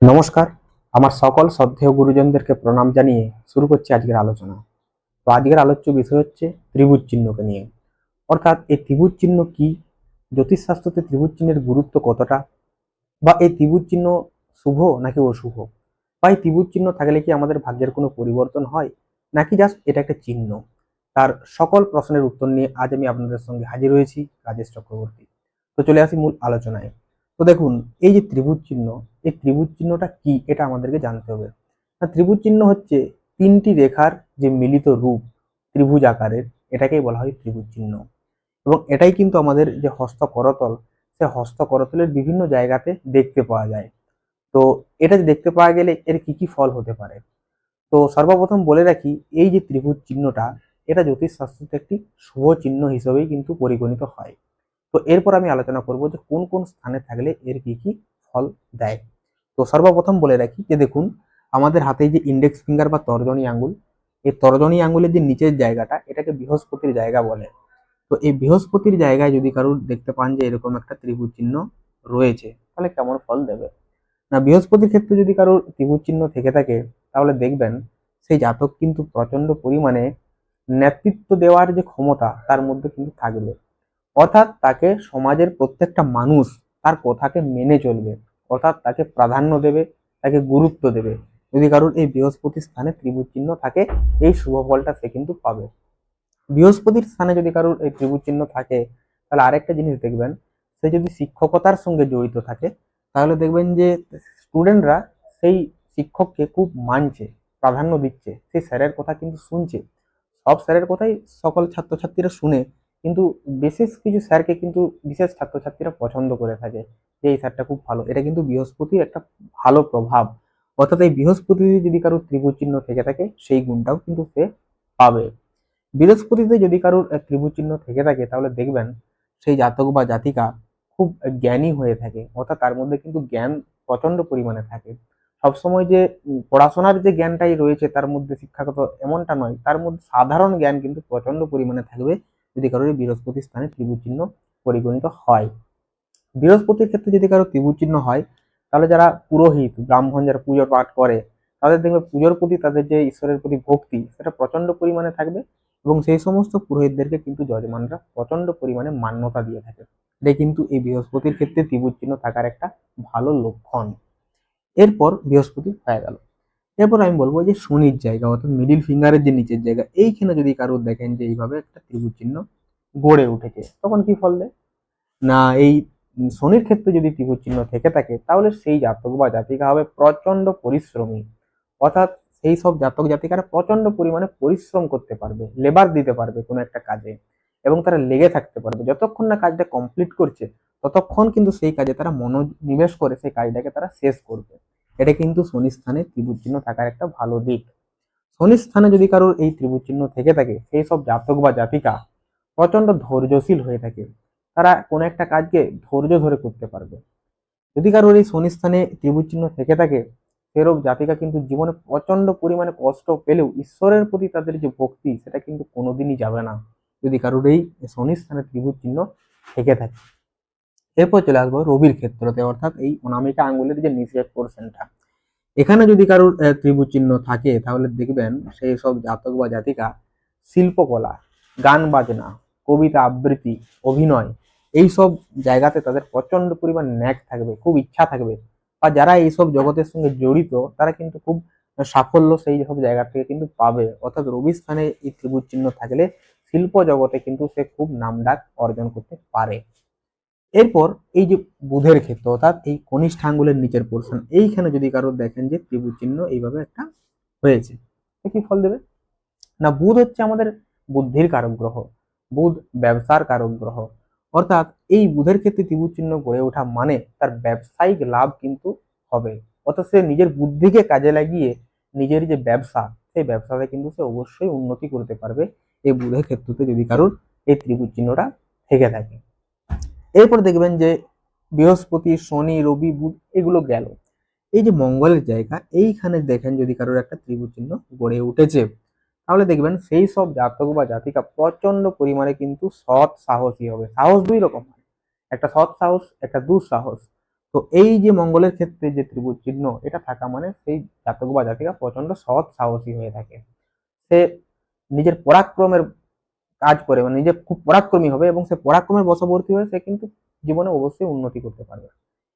নমস্কার। আমার সকল শ্রদ্ধেয় গুরুজনদেরকে প্রণাম জানিয়ে শুরু করছি আজকের আলোচনা। তো আজকের আলোচ্য বিষয় হচ্ছে ত্রিভুজ চিহ্নকে নিয়ে। অর্থাৎ এই ত্রিভুজ চিহ্ন কি, জ্যোতিষশাস্ত্রতে ত্রিভুজ চিহ্নের গুরুত্ব কতটা, বা এই ত্রিভুজ চিহ্ন শুভ নাকি অশুভ, বা এই ত্রিভুজ চিহ্ন থাকলে কি আমাদের ভাগ্যের কোনো পরিবর্তন হয়, নাকি জাস্ট এটা একটা চিহ্ন। তার সকল প্রশ্নের উত্তর নিয়ে আজ আমি আপনাদের সঙ্গে হাজির হয়েছি, রাজেশ চক্রবর্তী। তো চলে আসি মূল আলোচনায়। তো দেখুন, এই যে ত্রিভুজ চিহ্ন, এই ত্রিভুজ চিহ্নটা কি এটা আমাদেরকে জানতে হবে। ত্রিভুজ চিহ্ন হচ্ছে তিনটি রেখার যে মিলিত রূপ ত্রিভুজ আকারের, এটাকেই বলা হয় ত্রিভুজ চিহ্ন। এবং এটাই কিন্তু আমাদের যে হস্ত করতল, সে হস্ত করতলের বিভিন্ন জায়গাতে দেখতে পাওয়া যায়। তো এটা দেখতে পাওয়া গেলে এর কি কি ফল হতে পারে। তো সর্বপ্রথম বলে রাখি, এই যে ত্রিভুজ চিহ্নটা, এটা জ্যোতিষশাস্ত্রতে একটি শুভ চিহ্ন হিসেবেই কিন্তু পরিগণিত হয়। তো এরপর আমি আলোচনা করব যে কোন কোন স্থানে থাকলে এর কি কি ফল দেয়। তো সর্বপ্রথম বলে রাখি যে দেখুন, আমাদের হাতে যে ইন্ডেক্স ফিঙ্গার বা তর্জনী আঙ্গুল, এই তর্জনী আঙ্গুলের যে নিচের জায়গাটা, এটাকে বৃহস্পতির জায়গা বলে। তো এই বৃহস্পতির জায়গায় যদি কারোর দেখতে পান যে এরকম একটা ত্রিভুজ চিহ্ন রয়েছে, তাহলে কেমন ফল দেবে। না, বৃহস্পতির ক্ষেত্রে যদি কারোর ত্রিভুজ চিহ্ন থেকে থাকে, তাহলে দেখবেন সেই জাতক কিন্তু প্রচন্ড পরিমাণে নেতৃত্ব দেওয়ার যে ক্ষমতা তার মধ্যে কিন্তু থাকবে। অর্থাৎ তাকে সমাজের প্রত্যেকটা মানুষ তার কথাকে মেনে চলবে, অর্থাৎ তাকে প্রাধান্য দেবে, তাকে গুরুত্ব দেবে। যদি কারোর এই বৃহস্পতির স্থানে ত্রিভুজ চিহ্ন থাকে, এই শুভ ফলটা সে কিন্তু পাবে। বৃহস্পতির স্থানে যদি কারোর এই ত্রিভুজ চিহ্ন থাকে, তাহলে আরেকটা জিনিস দেখবেন, সে যদি শিক্ষকতার সঙ্গে জড়িত থাকে, তাহলে দেখবেন যে স্টুডেন্টরা সেই শিক্ষককে খুব মানছে, প্রাধান্য দিচ্ছে, সেই স্যারের কথা কিন্তু শুনছে। সব স্যারের কথাই সকল ছাত্রছাত্রীরা শুনে, কিন্তু বিশেষ কিছু স্যারকে কিন্তু বিশেষ ছাত্রছাত্রীরা পছন্দ করে থাকে, যে এই স্যারটা খুব ভালো। এটা কিন্তু বৃহস্পতির একটা ভালো প্রভাব। অর্থাৎ এই বৃহস্পতি যদি কারোর ত্রিভুজ চিহ্ন থেকে থাকে, সেই গুণটাও কিন্তু সে পাবে। বৃহস্পতিতে যদি কারোর ত্রিভুজ চিহ্ন থেকে থাকে, তাহলে দেখবেন সেই জাতক বা জাতিকা খুব জ্ঞানী হয়ে থাকে। অর্থাৎ তার মধ্যে কিন্তু জ্ঞান প্রচন্ড পরিমাণে থাকে। সবসময় যে পড়াশোনার যে জ্ঞানটাই রয়েছে তার মধ্যে, শিক্ষাগত এমনটা নয়, তার মধ্যে সাধারণ জ্ঞান কিন্তু প্রচন্ড পরিমাণে থাকবে যদি কারোর বৃহস্পতির স্থানে ত্রিভুজ চিহ্ন পরিগণিত হয়। বৃহস্পতির ক্ষেত্রে যদি কারো ত্রিভুজ চিহ্ন হয়, তাহলে যারা পুরোহিত ব্রাহ্মণ, যারা পুজো পাঠ করে, তাদের দেখবে পুজোর প্রতি তাদের যে ঈশ্বরের প্রতি ভক্তি, সেটা প্রচন্ড পরিমাণে থাকবে। এবং সেই সমস্ত পুরোহিতদেরকে কিন্তু যজমানরা প্রচন্ড পরিমাণে মান্যতা দিয়ে থাকে। এটা কিন্তু এই বৃহস্পতির ক্ষেত্রে ত্রিভুজ চিহ্ন থাকার একটা ভালো লক্ষণ। এরপর বৃহস্পতি হয়ে গেল। এরপর আমি বলবো যে শনির জায়গা, অর্থাৎ মিডিল ফিঙ্গারের যে নিচের জায়গা, এইখানে যদি কারোর দেখেন যে এইভাবে একটা ত্রিভুজ চিহ্ন গড়ে উঠেছে, তখন কি ফল দেয়। না, এই শনির ক্ষেত্রে যদি ত্রিভুজ চিহ্ন থেকে থাকে, তাহলে সেই জাতক বা জাতিকা হবে প্রচন্ড পরিশ্রমী। অর্থাৎ সেই সব জাতক জাতিকারা প্রচন্ড পরিমাণে পরিশ্রম করতে পারবে, লেবার দিতে পারবে কোনো একটা কাজে, এবং তারা লেগে থাকতে পারবে। যতক্ষণ না কাজটা কমপ্লিট করছে, ততক্ষণ কিন্তু সেই কাজে তারা মনোনিবেশ করে সেই কাজটাকে তারা শেষ করবে। এটা কিন্তু শনি স্থানে ত্রিভুজ চিহ্ন থাকার একটা ভালো দিক। শনির স্থানে যদি কারোর এই ত্রিভুজ চিহ্ন থেকে থাকে, সেই সব জাতক বা জাতিকা প্রচন্ড ধৈর্যশীল হয়ে থাকে। তারা কোনো একটা কাজকে ধৈর্য ধরে করতে পারবে। যদি কারোর এই শনি স্থানে ত্রিভুজ চিহ্ন থেকে থাকে, সেরূপ জাতিকা কিন্তু জীবনে প্রচন্ড পরিমাণে কষ্ট পেলেও ঈশ্বরের প্রতি তাদের যে ভক্তি, সেটা কিন্তু কোনোদিনই যাবে না, যদি কারোর এই শনি স্থানে ত্রিভুজ চিহ্ন থেকে থাকে। এরপর চলে আসবো রবির ক্ষেত্রতে, অর্থাৎ এই অনামিকা আঙ্গুলের যে নিচের পোর্শনটা, এখানে যদি কারোর ত্রিভুজ চিহ্ন থাকে, তাহলে দেখবেন সেই সব জাতক বা জাতিকা শিল্পকলা, গান বাজনা, কবিতা আবৃত্তি, অভিনয়, এই সব জায়গাতে তাদের প্রচন্ড পরিমাণ ন্যাক থাকবে, খুব ইচ্ছা থাকবে। বা যারা এইসব জগতের সঙ্গে জড়িত, তারা কিন্তু খুব সাফল্য সেই সব জায়গা থেকে কিন্তু পাবে। অর্থাৎ রবি স্থানে এই ত্রিভুজ চিহ্ন থাকলে শিল্প জগতে কিন্তু সে খুব নামডাক অর্জন করতে পারে। এরপর এই যে বুধের ক্ষেত্র, অর্থাৎ এই কনিষ্ঠ আঙ্গুলের নিচের পোর্শন, এইখানে যদি কারোর দেখেন যে ত্রিভুজ চিহ্ন এইভাবে একটা হয়েছে, কি ফল দেবে। না, বুধ হচ্ছে আমাদের বুদ্ধির কারক গ্রহ, বুধ ব্যবসার কারক গ্রহ। অর্থাৎ এই বুধের ক্ষেত্রে ত্রিভুজ চিহ্ন গড়ে ওঠা মানে তার ব্যবসায়িক লাভ কিন্তু হবে। অর্থাৎ সে নিজের বুদ্ধিকে কাজে লাগিয়ে নিজের যে ব্যবসা, সেই ব্যবসাতে কিন্তু সে অবশ্যই উন্নতি করতে পারবে, এই বুধের ক্ষেত্রতে যদি কারোর এই ত্রিভুজ চিহ্নটা থেকে থাকে। এরপর দেখবেন যে বৃহস্পতি, শনি, রবি, বুধ এগুলো গেল। এই যে মঙ্গলের জায়গা, এইখানে দেখেন যদি কারোর একটা ত্রিভুজ চিহ্ন গড়ে উঠেছে, তাহলে দেখবেন সেই সব জাতক বা জাতিকা প্রচন্ড পরিমাণে কিন্তু সৎ সাহসী হবে। সাহস দুই রকম হয়, একটা সৎ সাহস, একটা দুঃসাহস। তো তো এই যে মঙ্গলের ক্ষেত্রে যে ত্রিভুজ চিহ্ন এটা থাকা মানে সেই জাতক বা জাতিকা প্রচন্ড সৎ সাহসী হয়ে থাকে। সে নিজের পরাক্রমের কাজ করে, মানে নিজে খুব পরাক্রমী হবে এবং সে পরাক্রমের বশবর্তী হয়ে সে কিন্তু জীবনে অবশ্যই উন্নতি করতে পারবে।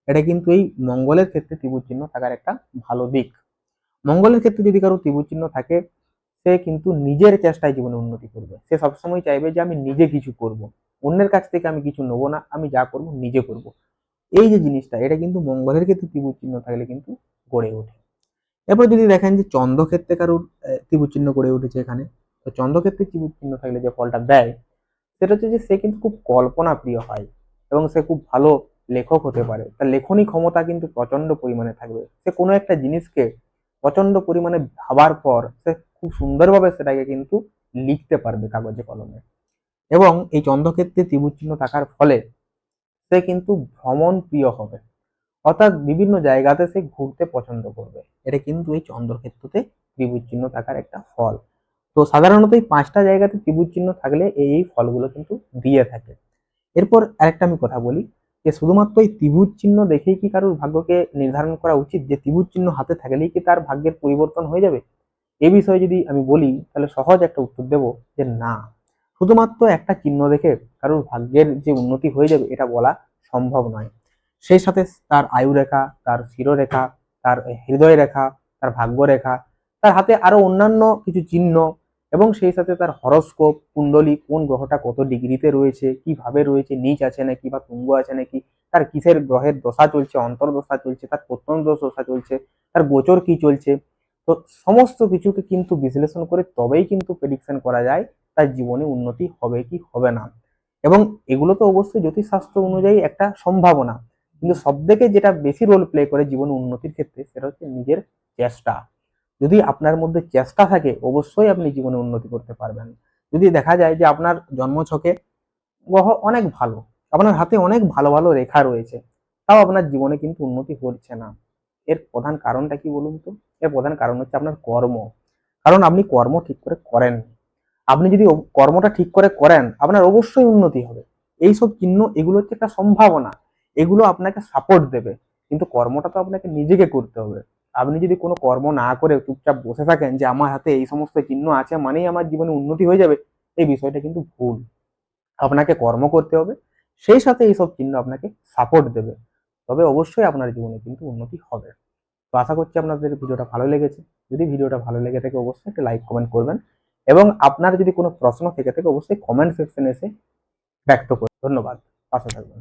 এটা কিন্তু এই মঙ্গলের ক্ষেত্রে ত্রিভুজ চিহ্ন থাকার একটা ভালো দিক। মঙ্গলের ক্ষেত্রে যদি কারো ত্রিভুজ চিহ্ন থাকে, সে কিন্তু নিজের চেষ্টায় জীবনে উন্নতি করবে। সে সবসময় চাইবে যে আমি নিজে কিছু করব, অন্যের কাছ থেকে আমি কিছু নেবো না, আমি যা করব নিজে করব। এই যে জিনিসটা, এটা কিন্তু মঙ্গলের ক্ষেত্রে ত্রিভুজ চিহ্ন থাকলে কিন্তু গড়ে ওঠে। এরপর যদি দেখেন যে চন্দ্রক্ষেত্রে কারোর ত্রিভুজ চিহ্ন গড়ে উঠেছে এখানে, তো চন্দ্রক্ষেত্রে ত্রিভুজ চিহ্ন থাকলে যে ফলটা দেয় সেটা হচ্ছে যে সে কিন্তু খুব কল্পনা প্রিয় হয় এবং সে খুব ভালো লেখক হতে পারে। তার লেখনী ক্ষমতা কিন্তু প্রচন্ড পরিমাণে থাকবে। সে কোনো একটা জিনিসকে প্রচন্ড পরিমাণে ভাবার পর সে খুব সুন্দরভাবে সেটাকে কিন্তু লিখতে পারবে কাগজে কলমে। এবং এই চন্দ্রক্ষেত্রে ত্রিভুজ চিহ্ন থাকার ফলে সে কিন্তু ভ্রমণ প্রিয় হবে, অর্থাৎ বিভিন্ন জায়গাতে সে ঘুরতে পছন্দ করবে। এটা কিন্তু এই চন্দ্রক্ষেত্রতে ত্রিভুজ চিহ্ন থাকার একটা ফল। তো সাধারণত এই 5টা জায়গাতে ত্রিভুজ চিহ্ন থাকলে এই ফলগুলো কিন্তু দিয়ে থাকে। এরপর আরেকটা আমি কথা বলি যে শুধুমাত্র এই ত্রিভুজ চিহ্ন দেখেই কি কারোর ভাগ্যকে নির্ধারণ করা উচিত, যে ত্রিভুজ চিহ্ন হাতে থাকলেই কি তার ভাগ্যের পরিবর্তন হয়ে যাবে? এই বিষয়ে যদি আমি বলি তাহলে সহজ একটা উত্তর দেব যে না, শুধুমাত্র একটা চিহ্ন দেখে কারোর ভাগ্যের যে উন্নতি হয়ে যাবে এটা বলা সম্ভব নয়। সেই সাথে তার আয়ু রেখা, তার শিরোরেখা, তার হৃদয় রেখা, তার ভাগ্য রেখা, তার হাতে আরো অন্যান্য কিছু চিহ্ন এবং সেই সাথে তার হরস্কোপ, কুণ্ডলী, কোন গ্রহটা কত ডিগ্রিতে রয়েছে, কিভাবে রয়েছে, নিচ আছে নাকি বা তুঙ্গ আছে নাকি, তার কিসের গ্রহের দশা চলছে, অন্তর্দশা চলছে, তার প্রত্যন্ত দশা চলছে, তার গোচর কি চলছে, তো সমস্ত কিছুকে কিন্তু বিশ্লেষণ করে তবেই কিন্তু প্রেডিকশন করা যায় তার জীবনে উন্নতি হবে কি হবে না। এবং এগুলো তো অবশ্যই জ্যোতিষশাস্ত্র অনুযায়ী একটা সম্ভাবনা, কিন্তু সব থেকে যেটা বেশি রোল প্লে করে জীবনে উন্নতির ক্ষেত্রে সেটা হচ্ছে নিজের চেষ্টা। যদি আপনার মধ্যে চেষ্টা থাকে অবশ্যই আপনি জীবনে উন্নতি করতে পারবেন। যদি দেখা যায় যে আপনার জন্মছকে গ্রহ অনেক ভালো, আপনার হাতে অনেক ভালো ভালো রেখা রয়েছে, তাও আপনার জীবনে কিন্তু উন্নতি হচ্ছে না, এর প্রধান কারণটা কি বলুন তো? এর প্রধান কারণ হচ্ছে আপনার কর্ম। কারণ আপনি কর্ম ঠিক করে করেন। আপনি যদি কর্মটা ঠিক করে করেন আপনার অবশ্যই উন্নতি হবে। এইসব চিহ্ন এগুলো হচ্ছে একটা সম্ভাবনা, এগুলো আপনাকে সাপোর্ট দেবে, কিন্তু কর্মটা তো আপনাকে নিজেকে করতে হবে। আপনি যদি কোনো কর্ম না করে চুপচাপ বসে থাকেন যে আমার হাতে এই সমস্ত চিহ্ন আছে মানেই আমার জীবনে উন্নতি হয়ে যাবে, এই বিষয়টা কিন্তু ভুল। আপনাকে কর্ম করতে হবে, সেই সাথে এইসব চিহ্ন আপনাকে সাপোর্ট দেবে, তবে অবশ্যই আপনার জীবনে কিন্তু উন্নতি হবে। তো আশা করছি আপনাদের ভিডিওটা ভালো লেগেছে। যদি ভিডিওটা ভালো লেগে থাকে অবশ্যই একটা লাইক কমেন্ট করবেন এবং আপনার যদি কোনো প্রশ্ন থেকে থাকে অবশ্যই কমেন্ট সেকশনে এসে ব্যক্ত করুন। ধন্যবাদ, পাশে থাকবেন।